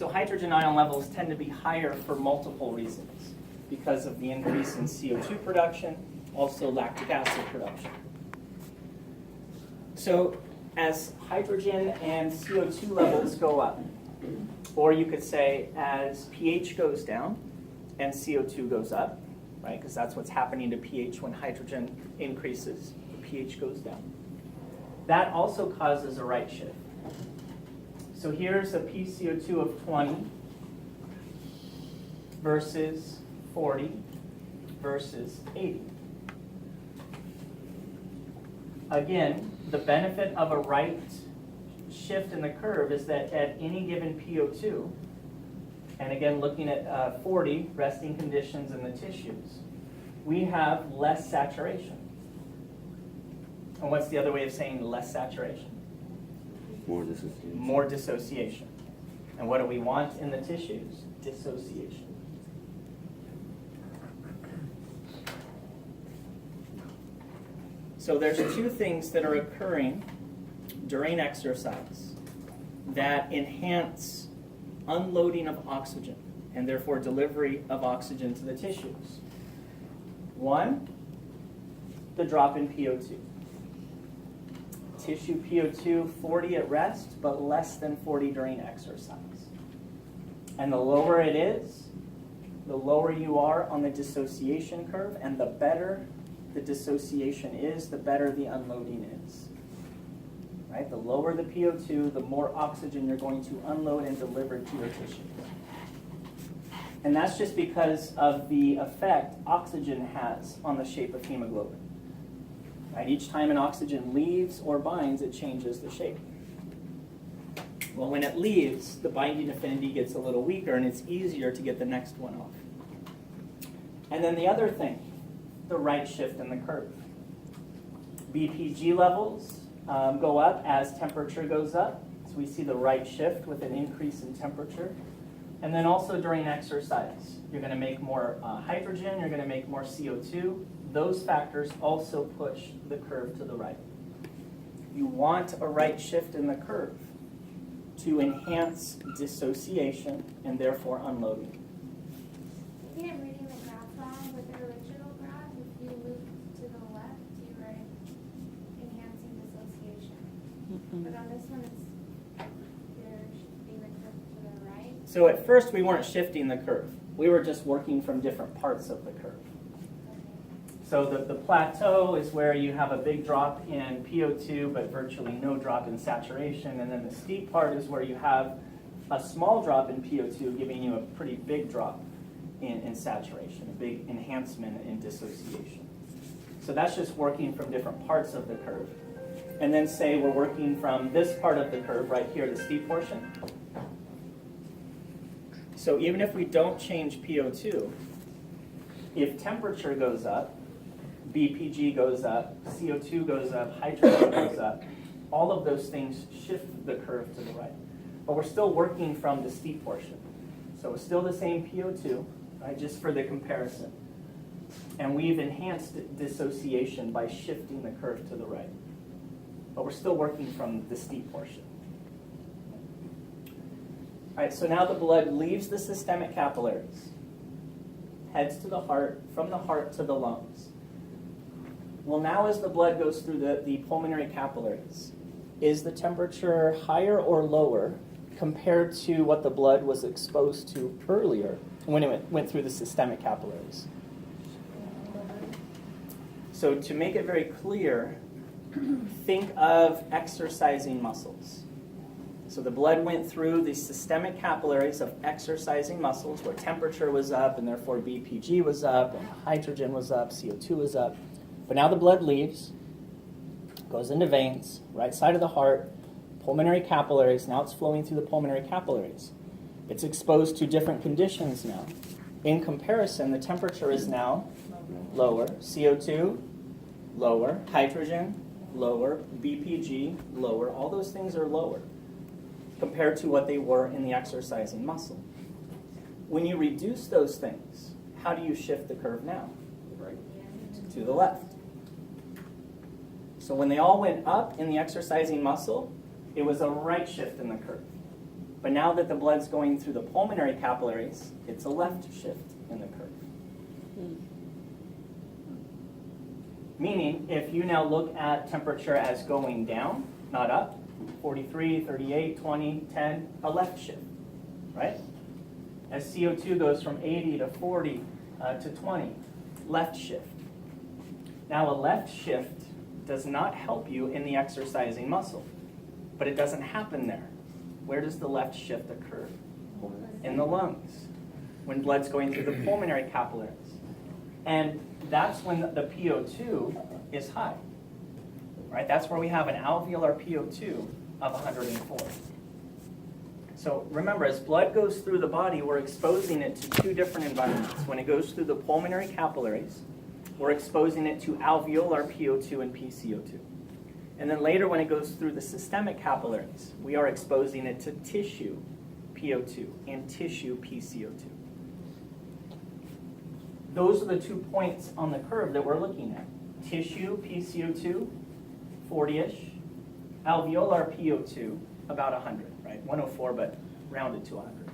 So hydrogen ion levels tend to be higher for multiple reasons, because of the increase in CO2 production, also lactic acid production. So as hydrogen and CO2 levels go up, or you could say as pH goes down and CO2 goes up, right? Because that's what's happening to pH when hydrogen increases, the pH goes down. That also causes a right shift. So here's a PCO2 of 20 versus 40 versus 80. Again, the benefit of a right shift in the curve is that at any given PO2, and again looking at 40 resting conditions in the tissues, we have less saturation. And what's the other way of saying less saturation? More dissociation. More dissociation. And what do we want in the tissues? Dissociation. So there's two things that are occurring during exercise that enhance unloading of oxygen and therefore delivery of oxygen to the tissues. One, the drop in PO2. Tissue PO2, 40 at rest, but less than 40 during exercise. And the lower it is, the lower you are on the dissociation curve, and the better the dissociation is, the better the unloading is. Right? The lower the PO2, the more oxygen you're going to unload and deliver to your tissue. And that's just because of the effect oxygen has on the shape of hemoglobin. Right? Each time an oxygen leaves or binds, it changes the shape. Well, when it leaves, the binding affinity gets a little weaker, and it's easier to get the next one off. And then the other thing, the right shift in the curve. BPG levels go up as temperature goes up. So we see the right shift with an increase in temperature. And then also during exercise, you're going to make more hydrogen, you're going to make more CO2. Those factors also push the curve to the right. You want a right shift in the curve to enhance dissociation and therefore unloading. I think I'm reading the graph wrong. With the original graph, if you move to the left, you are enhancing dissociation. But on this one, you're shifting the curve to the right. So at first we weren't shifting the curve. We were just working from different parts of the curve. So the plateau is where you have a big drop in PO2 but virtually no drop in saturation. And then the steep part is where you have a small drop in PO2 giving you a pretty big drop in saturation, a big enhancement in dissociation. So that's just working from different parts of the curve. And then say we're working from this part of the curve right here, the steep portion. So even if we don't change PO2, if temperature goes up, BPG goes up, CO2 goes up, hydrogen goes up, all of those things shift the curve to the right. But we're still working from the steep portion. So it's still the same PO2, right, just for the comparison. And we've enhanced dissociation by shifting the curve to the right. But we're still working from the steep portion. All right, so now the blood leaves the systemic capillaries, heads to the heart, from the heart to the lungs. Well, now as the blood goes through the pulmonary capillaries, is the temperature higher or lower compared to what the blood was exposed to earlier when it went through the systemic capillaries? So to make it very clear, think of exercising muscles. So the blood went through the systemic capillaries of exercising muscles where temperature was up and therefore BPG was up and hydrogen was up, CO2 was up. But now the blood leaves, goes into veins, right side of the heart, pulmonary capillaries. Now it's flowing through the pulmonary capillaries. It's exposed to different conditions now. In comparison, the temperature is now lower. CO2, lower. Hydrogen, lower. BPG, lower. All those things are lower compared to what they were in the exercising muscle. When you reduce those things, how do you shift the curve now? To the left. So when they all went up in the exercising muscle, it was a right shift in the curve. But now that the blood's going through the pulmonary capillaries, it's a left shift in the curve. Meaning, if you now look at temperature as going down, not up, 43, 38, 20, 10, a left shift, right? As CO2 goes from 80 to 40 to 20, left shift. Now, a left shift does not help you in the exercising muscle, but it doesn't happen there. Where does the left shift occur? In the lungs, when blood's going through the pulmonary capillaries. And that's when the PO2 is high, right? That's where we have an alveolar PO2 of 104. So remember, as blood goes through the body, we're exposing it to two different environments. When it goes through the pulmonary capillaries, we're exposing it to alveolar PO2 and PCO2. And then later, when it goes through the systemic capillaries, we are exposing it to tissue PO2 and tissue PCO2. Those are the 2 points on the curve that we're looking at. Tissue PCO2, 40-ish. Alveolar PO2, about 100, right? 104, but rounded to 100.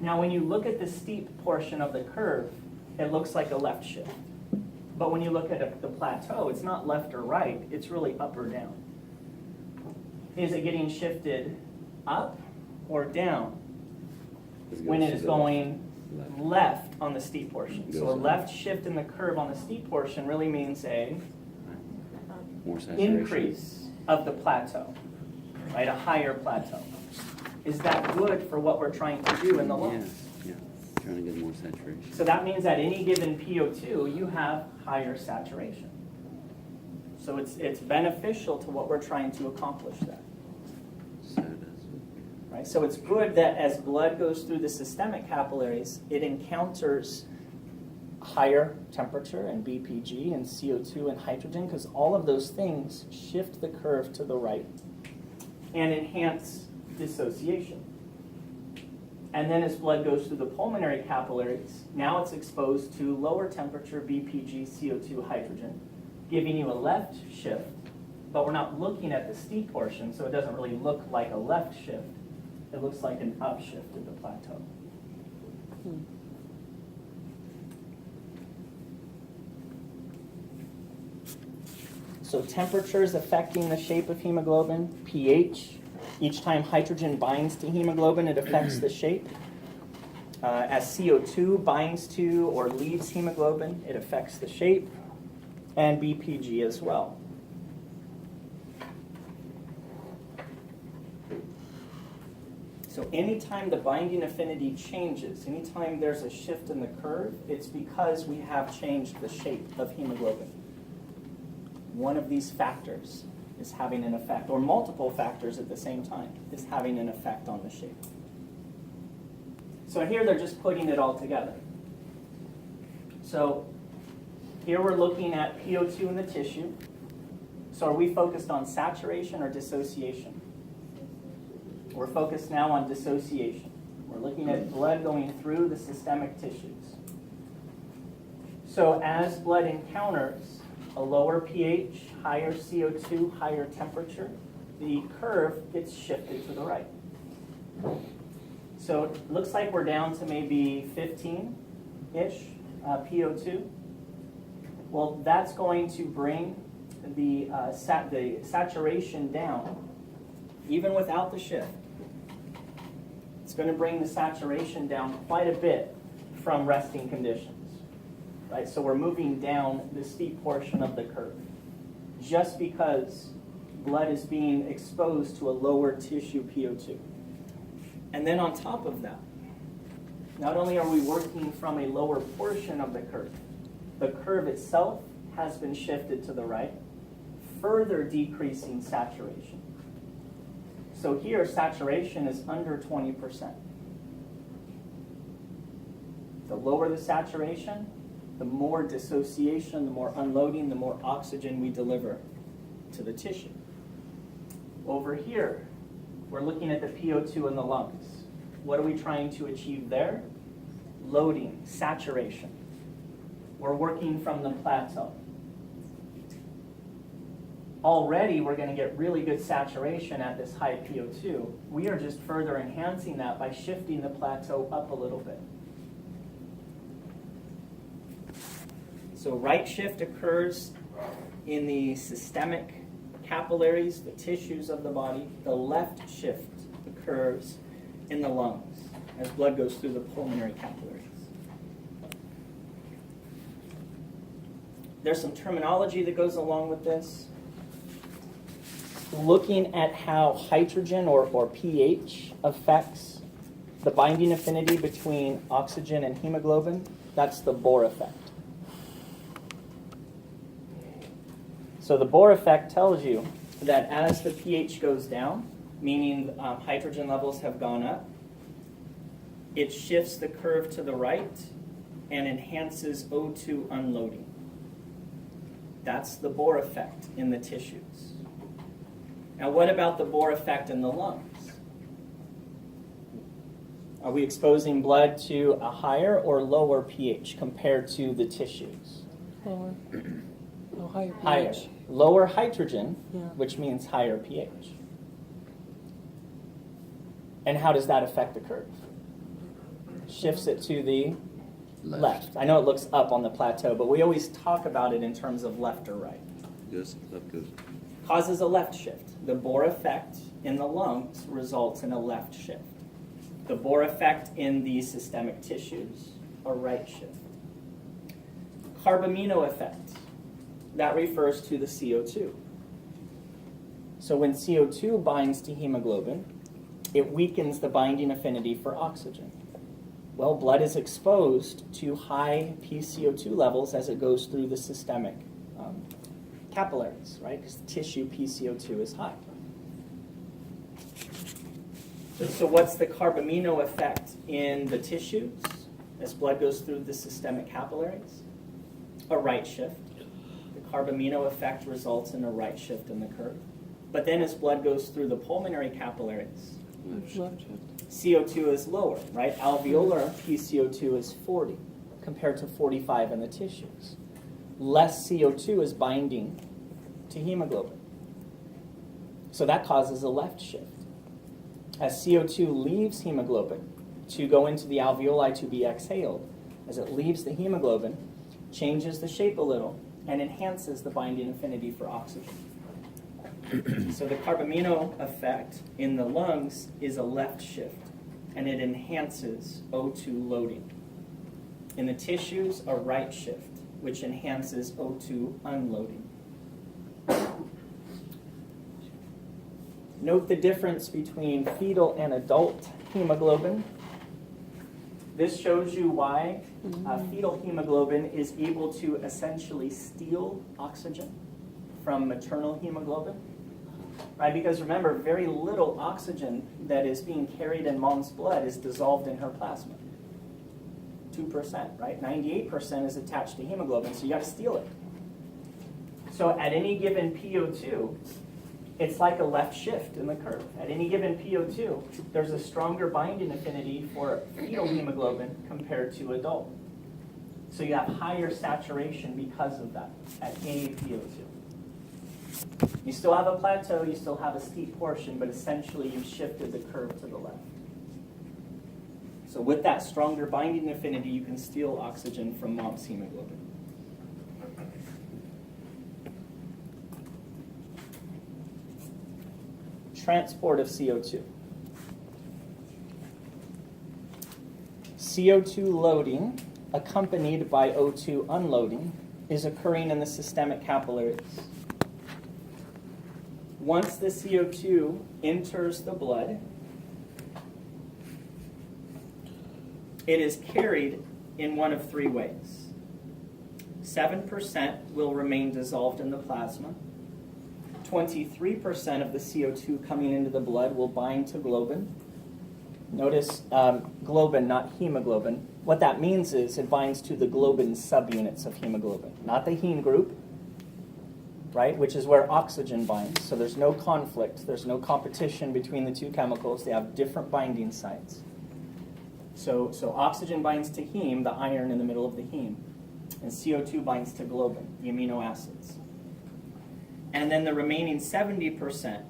Now, when you look at the steep portion of the curve, it looks like a left shift. But when you look at the plateau, it's not left or right, it's really up or down. Is it getting shifted up or down when it is going left on the steep portion? So a left shift in the curve on the steep portion really means a More saturation. increase of the plateau, right? A higher plateau. Is that good for what we're trying to do in the lungs? Yeah, trying to get more saturation. So that means at any given PO2, you have higher saturation. So it's beneficial to what we're trying to accomplish there. So does Right? So it's good that as blood goes through the systemic capillaries, it encounters higher temperature and BPG and CO2 and hydrogen, because all of those things shift the curve to the right and enhance dissociation. And then as blood goes through the pulmonary capillaries, now it's exposed to lower temperature BPG, CO2, hydrogen, giving you a left shift, but we're not looking at the steep portion, so it doesn't really look like a left shift. It looks like an upshift at the plateau. So temperature is affecting the shape of hemoglobin, pH. Each time hydrogen binds to hemoglobin, it affects the shape. As CO2 binds to or leaves hemoglobin, it affects the shape, and BPG as well. So anytime the binding affinity changes, anytime there's a shift in the curve, it's because we have changed the shape of hemoglobin. One of these factors is having an effect, or multiple factors at the same time is having an effect on the shape. So here they're just putting it all together. So here we're looking at PO2 in the tissue. So are we focused on saturation or dissociation? We're focused now on dissociation. We're looking at blood going through the systemic tissues. So as blood encounters a lower pH, higher CO2, higher temperature, the curve gets shifted to the right. So it looks like we're down to maybe 15-ish PO2. Well, that's going to bring the saturation down, even without the shift. It's going to bring the saturation down quite a bit from resting conditions, right? So we're moving down the steep portion of the curve just because blood is being exposed to a lower tissue PO2. And then on top of that, not only are we working from a lower portion of the curve itself has been shifted to the right, further decreasing saturation. So here, saturation is under 20%. The lower the saturation, the more dissociation, the more unloading, the more oxygen we deliver to the tissue. Over here, we're looking at the PO2 in the lungs. What are we trying to achieve there? Loading, saturation. We're working from the plateau. already we're going to get really good saturation at this high PO2. We are just further enhancing that by shifting the plateau up a little bit. So right shift occurs in the systemic capillaries, the tissues of the body. The left shift occurs in the lungs as blood goes through the pulmonary capillaries. There's some terminology that goes along with this. Looking at how hydrogen or pH affects the binding affinity between oxygen and hemoglobin, that's the Bohr effect. So the Bohr effect tells you that as the pH goes down, meaning hydrogen levels have gone up, it shifts the curve to the right and enhances O2 unloading. That's the Bohr effect in the tissues. Now, what about the Bohr effect in the lungs? Are we exposing blood to a higher or lower pH compared to the tissues? Lower. Oh, higher pH. Higher. Lower hydrogen, Yeah. which means higher pH. And how does that affect the curve? Shifts it to the left. I know it looks up on the plateau, but we always talk about it in terms of left or right. Goes, left goes. Causes a left shift. The Bohr effect in the lungs results in a left shift. The Bohr effect in the systemic tissues, a right shift. Carbamino effect. That refers to the CO2. So when CO2 binds to hemoglobin, it weakens the binding affinity for oxygen. Well, blood is exposed to high PCO2 levels as it goes through the systemic capillaries, right? Because the tissue PCO2 is high. So what's the carbamino effect in the tissues as blood goes through the systemic capillaries? A right shift. The carbamino effect results in a right shift in the curve. But then as blood goes through the pulmonary capillaries, Left shift. CO2 is lower, right? Alveolar PCO2 is 40 compared to 45 in the tissues. Less CO2 is binding to hemoglobin. So that causes a left shift. As CO2 leaves hemoglobin to go into the alveoli to be exhaled, as it leaves the hemoglobin, changes the shape a little and enhances the binding affinity for oxygen. So the carbamino effect in the lungs is a left shift, and it enhances O2 loading. In the tissues, a right shift, which enhances O2 unloading. Note the difference between fetal and adult hemoglobin. This shows you why fetal hemoglobin is able to essentially steal oxygen from maternal hemoglobin. Right? Because remember, very little oxygen that is being carried in mom's blood is dissolved in her plasma. 2%, right? 98% is attached to hemoglobin, so you got to steal it. So at any given PO2, it's like a left shift in the curve. At any given PO2, there's a stronger binding affinity for fetal hemoglobin compared to adult. So you have higher saturation because of that at any PO2. You still have a plateau, you still have a steep portion, but essentially you've shifted the curve to the left. So with that stronger binding affinity, you can steal oxygen from mom's hemoglobin. Transport of CO2. CO2 loading, accompanied by O2 unloading, is occurring in the systemic capillaries. Once the CO2 enters the blood, it is carried in one of three ways. 7% will remain dissolved in the plasma. 23% of the CO2 coming into the blood will bind to globin. Notice globin, not hemoglobin. What that means is it binds to the globin subunits of hemoglobin, not the heme group, right, which is where oxygen binds. So there's no conflict, there's no competition between the two chemicals. They have different binding sites. So oxygen binds to heme, the iron in the middle of the heme, and CO2 binds to globin, the amino acids. And then the remaining 70%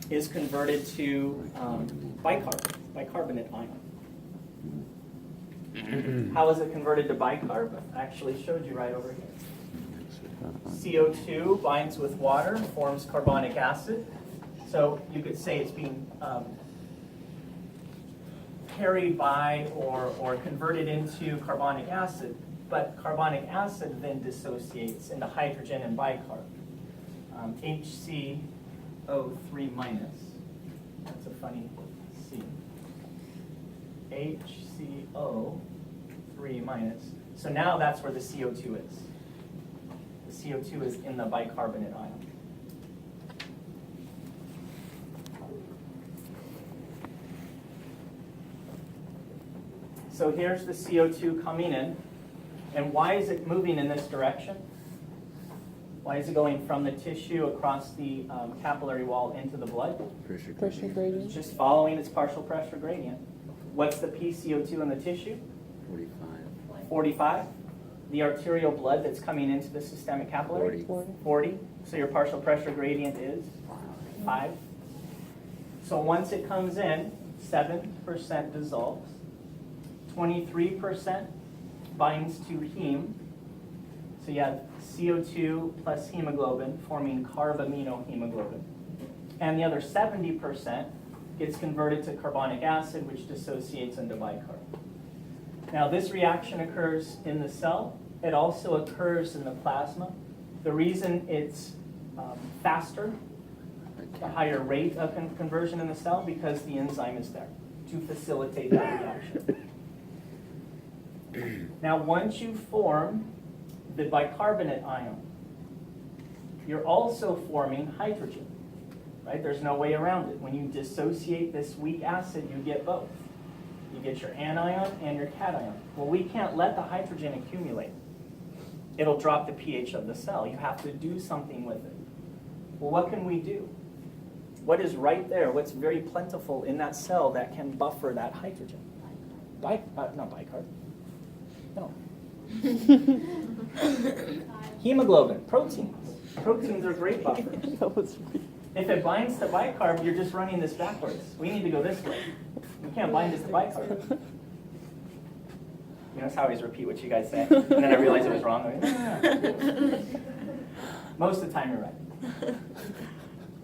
is converted to bicarbonate ion. How is it converted to bicarb? I actually showed you right over here. CO2 binds with water, forms carbonic acid. So you could say it's being carried by or converted into carbonic acid, but carbonic acid then dissociates into hydrogen and bicarb. HCO3 minus. That's a funny C. HCO3 minus. So now that's where the CO2 is. The CO2 is in the bicarbonate ion. So here's the CO2 coming in. And why is it moving in this direction? Why is it going from the tissue across the capillary wall into the blood? Pressure Pressure gradient. gradient. It's just following its partial pressure gradient. What's the PCO2 in the tissue? 45. 45. The arterial blood that's coming into the systemic capillary? 40. 40. So your partial pressure gradient is 5. So once it comes in, 7% dissolves. 23% binds to heme. So you have CO2 plus hemoglobin forming carbaminohemoglobin. And the other 70% gets converted to carbonic acid, which dissociates into bicarb. Now this reaction occurs in the cell. It also occurs in the plasma. The reason it's faster, the higher rate of conversion in the cell, because the enzyme is there to facilitate that reaction. Now once you form the bicarbonate ion, you're also forming hydrogen, right? There's no way around it. When you dissociate this weak acid, you get both. You get your anion and your cation. Well, we can't let the hydrogen accumulate. It'll drop the pH of the cell. You have to do something with it. Well, what can we do? What is right there? What's very plentiful in that cell that can buffer that hydrogen? Not bicarb. No. Hemoglobin, proteins. Proteins are great buffers. That was If it binds to bicarb, you're just running this backwards. We need to go this way. We can't bind it to bicarb. You notice how I always repeat what you guys say, and then I realize it was wrong. Most of the time you're right.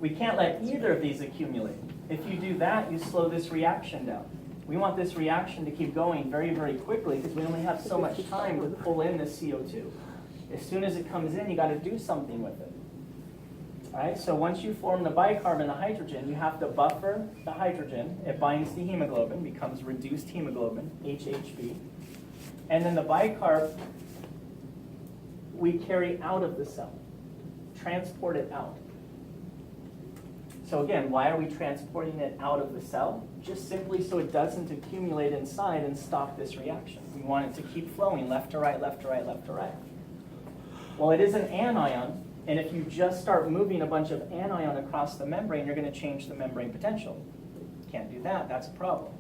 We can't let either of these accumulate. If you do that, you slow this reaction down. We want this reaction to keep going very, very quickly because we only have so much time to pull in this CO2. As soon as it comes in, you got to do something with it. All right, so once you form the bicarb and the hydrogen, you have to buffer the hydrogen. It binds to hemoglobin, becomes reduced hemoglobin, HHB. And then the bicarb, we carry out of the cell, transport it out. So again, why are we transporting it out of the cell? Just simply so it doesn't accumulate inside and stop this reaction. We want it to keep flowing left to right, left to right, left to right. Well, it is an anion, and if you just start moving a bunch of anion across the membrane, you're going to change the membrane potential. Can't do that, that's a problem.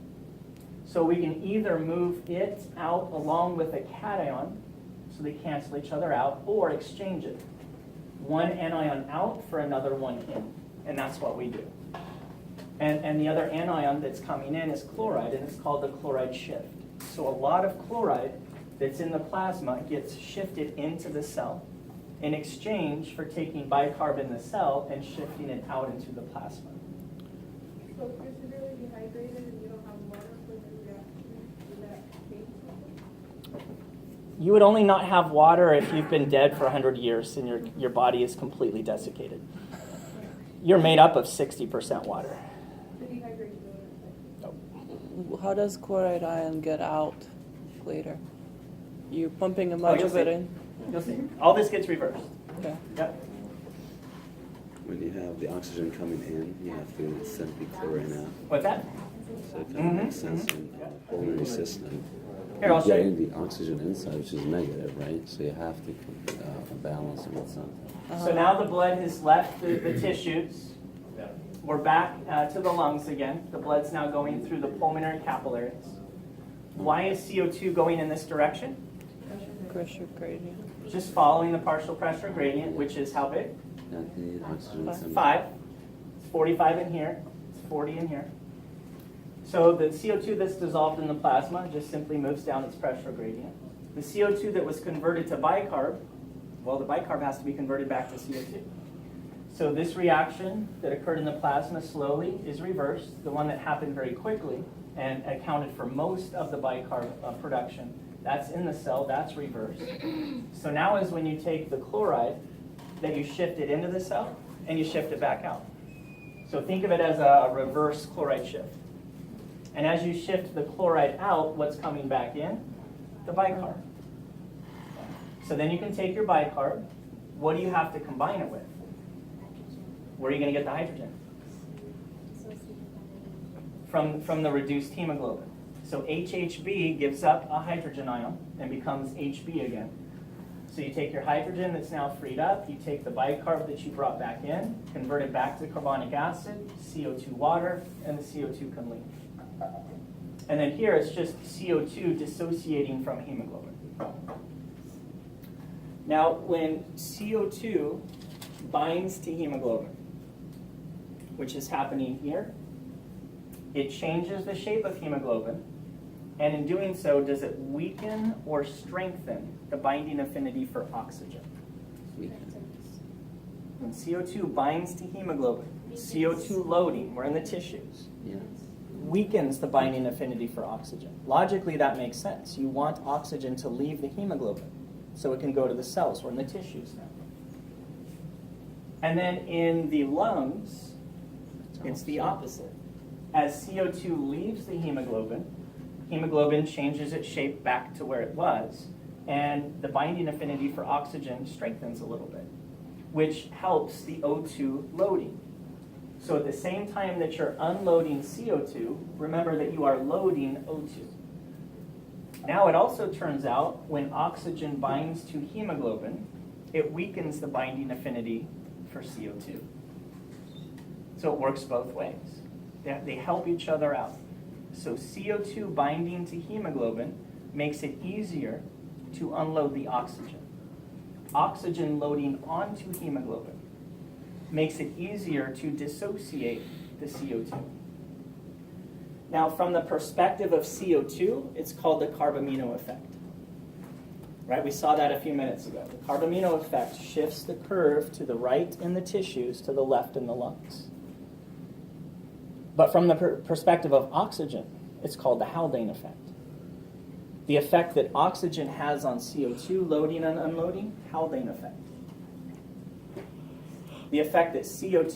So we can either move it out along with a cation, so they cancel each other out, or exchange it. One anion out for another one in, and that's what we do. And the other anion that's coming in is chloride, and it's called the chloride shift. So a lot of chloride that's in the plasma gets shifted into the cell in exchange for taking bicarb in the cell and shifting it out into the plasma. So if you're severely dehydrated and you don't have water for the reaction, would that change something? You would only not have water if you've been dead for 100 years and your body is completely desiccated. You're made up of 60% water. The dehydration would affect. How does chloride ion get out later? You pumping a Oh, bunch you'll of it see. in? You'll see. All this gets reversed. Okay. Yep. When you have the oxygen coming in, you have to send the chlorine out. What's that? So it kind of makes sense in the pulmonary system. Here, I'll show you. Getting the oxygen inside, which is negative, right? So you have to balance it with something. So now the blood has left the tissues. We're back to the lungs again. The blood's now going through the pulmonary capillaries. Why is CO2 going in this direction? Pressure gradient. Just following the partial pressure gradient, which is how big? Yeah, you need oxygen. 5. It's 45 in here. It's 40 in here. So the CO2 that's dissolved in the plasma just simply moves down its pressure gradient. The CO2 that was converted to bicarb, well, the bicarb has to be converted back to CO2. So this reaction that occurred in the plasma slowly is reversed. The one that happened very quickly and accounted for most of the bicarb production, that's in the cell, that's reversed. So now is when you take the chloride that you shift it into the cell and you shift it back out. So think of it as a reverse chloride shift. And as you shift the chloride out, what's coming back in? The bicarb. So then you can take your bicarb. What do you have to combine it with? Where are you going to get the hydrogen? From the reduced hemoglobin. So HHB gives up a hydrogen ion and becomes HB again. So you take your hydrogen that's now freed up, you take the bicarb that you brought back in, convert it back to carbonic acid, CO2 water, and the CO2 can leave. And then here it's just CO2 dissociating from hemoglobin. Now when CO2 binds to hemoglobin, which is happening here, it changes the shape of hemoglobin, and in doing so, does it weaken or strengthen the binding affinity for oxygen? When CO2 binds to hemoglobin, CO2 loading, we're in the tissues, Yeah. weakens the binding affinity for oxygen. Logically, that makes sense. You want oxygen to leave the hemoglobin so it can go to the cells. We're in the tissues now. And then in the lungs, it's the opposite. As CO2 leaves the hemoglobin, hemoglobin changes its shape back to where it was, and the binding affinity for oxygen strengthens a little bit, which helps the O2 loading. So at the same time that you're unloading CO2, remember that you are loading O2. Now it also turns out when oxygen binds to hemoglobin, it weakens the binding affinity for CO2. So it works both ways. They help each other out. So CO2 binding to hemoglobin makes it easier to unload the oxygen. Oxygen loading onto hemoglobin makes it easier to dissociate the CO2. Now, from the perspective of CO2, it's called the carbamino effect. Right? We saw that a few minutes ago. The carbamino effect shifts the curve to the right in the tissues, to the left in the lungs. But from the perspective of oxygen, it's called the Haldane effect. The effect that oxygen has on CO2 loading and unloading, Haldane effect. The effect that CO2